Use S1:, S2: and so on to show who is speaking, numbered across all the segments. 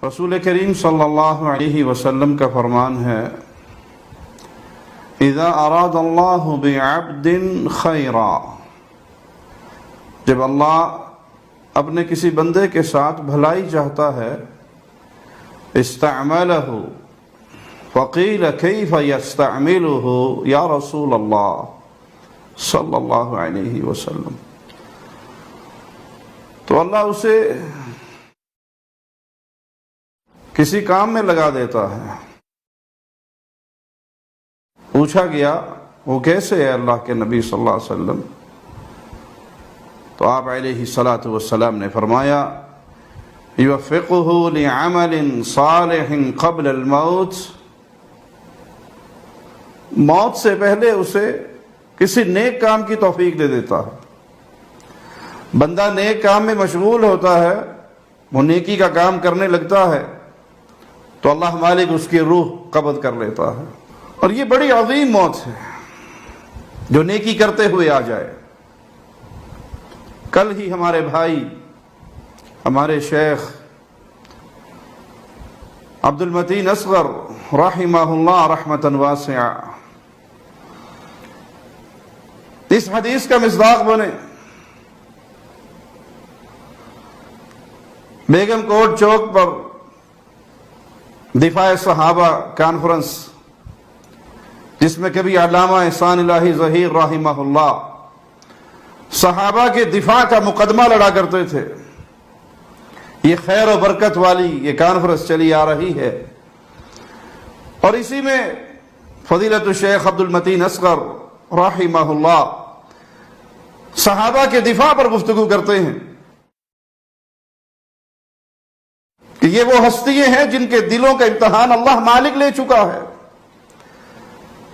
S1: رسول کریم صلی اللہ علیہ وسلم کا فرمان ہے اذا اراد اللہ بعبد خیرا، جب اللہ اپنے کسی بندے کے ساتھ بھلائی چاہتا ہے، استعملہ، فقیل کیف یستعملہ یا رسول اللہ صلی اللہ علیہ وسلم، تو اللہ اسے کسی کام میں لگا دیتا ہے۔ پوچھا گیا وہ کیسے ہے اللہ کے نبی صلی اللہ علیہ وسلم؟ تو آپ علیہ الصلاۃ والسلام نے فرمایا یوفقہ لعمل صالح قبل الموت، موت سے پہلے اسے کسی نیک کام کی توفیق دے دیتا ہے۔ بندہ نیک کام میں مشغول ہوتا ہے، وہ نیکی کا کام کرنے لگتا ہے تو اللہ مالک اس کی روح قبض کر لیتا ہے، اور یہ بڑی عظیم موت ہے جو نیکی کرتے ہوئے آ جائے۔ کل ہی ہمارے بھائی، ہمارے شیخ عبد المتین اصغر رحمہ اللہ رحمۃ واسعہ اس حدیث کا مصداق بنے۔ بیگم کوٹ چوک پر دفاع صحابہ کانفرنس، جس میں کبھی علامہ احسان الہی ظہیر رحمہ اللہ صحابہ کے دفاع کا مقدمہ لڑا کرتے تھے، یہ خیر و برکت والی یہ کانفرنس چلی آ رہی ہے، اور اسی میں فضیلت الشیخ عبد المتین اصغر رحمہ اللہ صحابہ کے دفاع پر گفتگو کرتے ہیں کہ یہ وہ ہستیاں ہیں جن کے دلوں کا امتحان اللہ مالک لے چکا ہے۔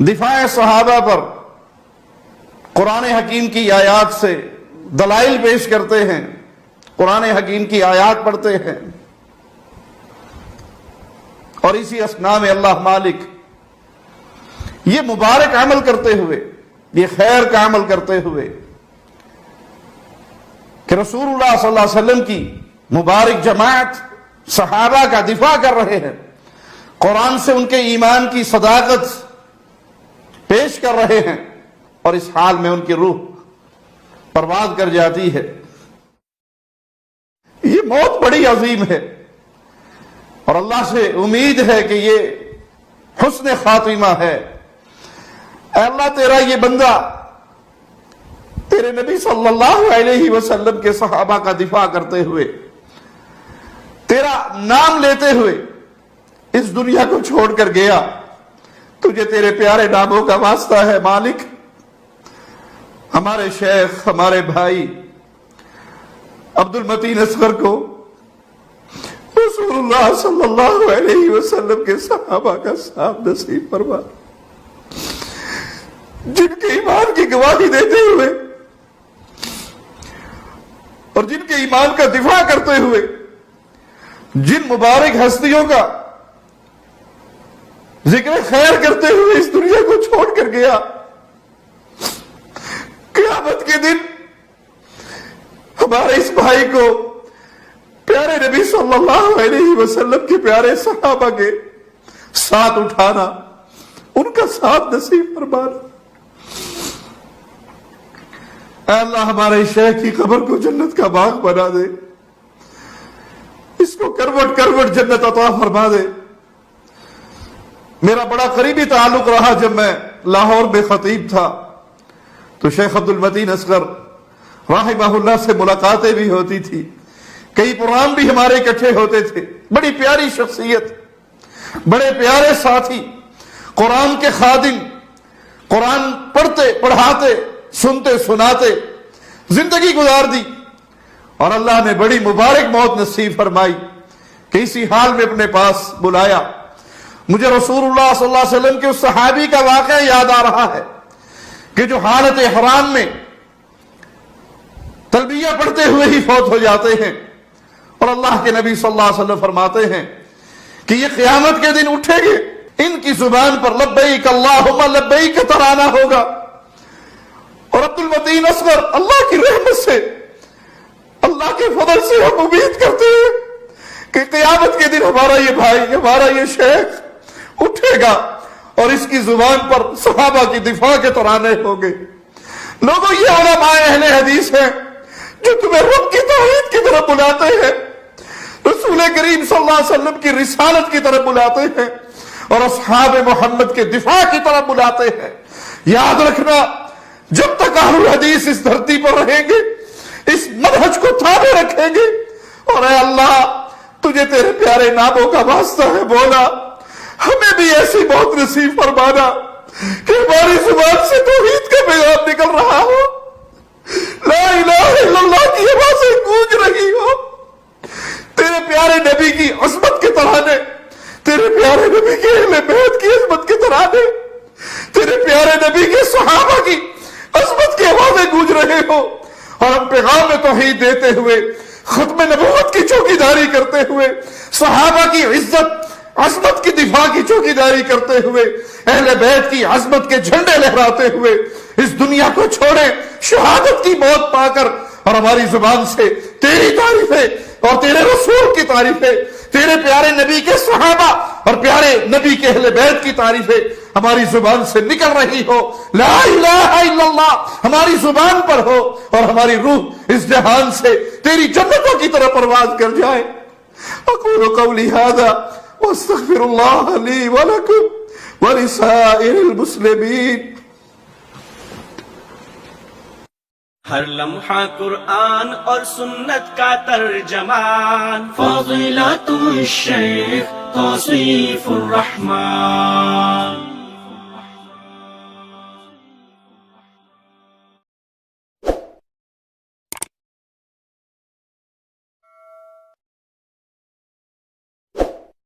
S1: دفاع صحابہ پر قرآن حکیم کی آیات سے دلائل پیش کرتے ہیں، قرآن حکیم کی آیات پڑھتے ہیں، اور اسی اثناء میں اللہ مالک یہ مبارک عمل کرتے ہوئے، یہ خیر کا عمل کرتے ہوئے کہ رسول اللہ صلی اللہ علیہ وسلم کی مبارک جماعت صحابہ کا دفاع کر رہے ہیں، قرآن سے ان کے ایمان کی صداقت پیش کر رہے ہیں، اور اس حال میں ان کی روح پرواز کر جاتی ہے۔ یہ موت بڑی عظیم ہے، اور اللہ سے امید ہے کہ یہ حسن خاتمہ ہے۔ اے اللہ، تیرا یہ بندہ تیرے نبی صلی اللہ علیہ وسلم کے صحابہ کا دفاع کرتے ہوئے، تیرا نام لیتے ہوئے اس دنیا کو چھوڑ کر گیا، تجھے تیرے پیارے ناموں کا واسطہ ہے مالک۔ ہمارے شیخ، ہمارے بھائی عبد المتین اصغر کو رسول اللہ صلی اللہ علیہ وسلم کے صحابہ کا ساتھ نصیب فرما، جن کے ایمان کی گواہی دیتے ہوئے اور جن کے ایمان کا دفاع کرتے ہوئے جن مبارک ہستیوں کا ذکر خیر کرتے ہوئے اس دنیا کو چھوڑ کر گیا، قیامت کے دن ہمارے اس بھائی کو پیارے نبی صلی اللہ علیہ وسلم کے پیارے صحابہ کے ساتھ اٹھانا، ان کا ساتھ نصیب فرمانا۔ اے اللہ، ہمارے شیخ کی قبر کو جنت کا باغ بنا دے، اس کو کروٹ کروٹ جنت عطا فرما دے۔ میرا بڑا قریبی تعلق رہا، جب میں لاہور میں خطیب تھا تو شیخ عبد المتین اصغر رحمہ اللہ سے ملاقاتیں بھی ہوتی تھی، کئی پروگرام بھی ہمارے اکٹھے ہوتے تھے۔ بڑی پیاری شخصیت، بڑے پیارے ساتھی، قرآن کے خادم، قرآن پڑھتے پڑھاتے سنتے سناتے زندگی گزار دی، اور اللہ نے بڑی مبارک موت نصیب فرمائی کہ اسی حال میں اپنے پاس بلایا۔ مجھے رسول اللہ صلی اللہ علیہ وسلم کے اس صحابی کا واقعہ یاد آ رہا ہے کہ جو حالت حرام میں تلبیہ پڑھتے ہوئے ہی فوت ہو جاتے ہیں، اور اللہ کے نبی صلی اللہ علیہ وسلم فرماتے ہیں کہ یہ قیامت کے دن اٹھیں گے، ان کی زبان پر لبیک اللہم لبیک ترانہ ہوگا، اور عبد المتین اصغر اللہ کی رحمت سے، اللہ کے فضل سے ہم امید کرتے ہیں کہ قیامت کے دن ہمارا یہ بھائی، ہمارا یہ شیخ اٹھے گا اور اس کی زبان پر صحابہ کی دفاع کے ترانے ہوں گے۔ لوگوں، یہ علماء اہل حدیث ہیں جو تمہیں رب کی توحید کی طرف بلاتے ہیں، رسول کریم صلی اللہ علیہ وسلم کی رسالت کی طرف بلاتے ہیں اور اصحاب محمد کے دفاع کی طرف بلاتے ہیں۔ یاد رکھنا، جب تک اہل الحدیث اس دھرتی پر رہیں گے، اس منہج کو تھامے رکھیں گے، اور اے اللہ تجھے تیرے پیارے ناموں کا واسطہ ہے مولا، ہمیں بھی ایسی موت نصیب فرمانا کہ ہماری زبان سے توحید کا پیغام نکل رہا ہو، لا الہ الا اللہ کی آوازیں گونج رہی ہو، تیرے پیارے نبی کی عظمت کے ترانے، تیرے پیارے نبی کے اہل بیت کی عظمت کے ترانے، تیرے پیارے نبی کے صحابہ کی عظمت کی آوازیں گونج رہے ہو، اور ہم پیغام توحید دیتے ہوئے، ختم نبوت کی چوکیداری کرتے ہوئے، صحابہ کی عزت عظمت کی دفاع کی چوکیداری کرتے ہوئے، اہل بیت کی عظمت کے جھنڈے لہراتے ہوئے اس دنیا کو چھوڑے، شہادت کی موت پا کر، اور ہماری زبان سے تیری تعریفیں اور تیرے رسول کی تعریفیں، تیرے پیارے نبی کے صحابہ اور پیارے نبی کے اہل بیت کی تعریفیں ہماری زبان سے نکل رہی ہو، لا الہ الا اللہ ہماری زبان پر ہو، اور ہماری روح اس جہان سے تیری جنتوں کی طرف پرواز کر جائے۔ اقول قولی ھذا واستغفر اللہ لی ولکم ولسائر المسلمین۔
S2: ہر لمحہ قرآن اور سنت کا ترجمان، فضیلت الشیخ توصیف الرحمان۔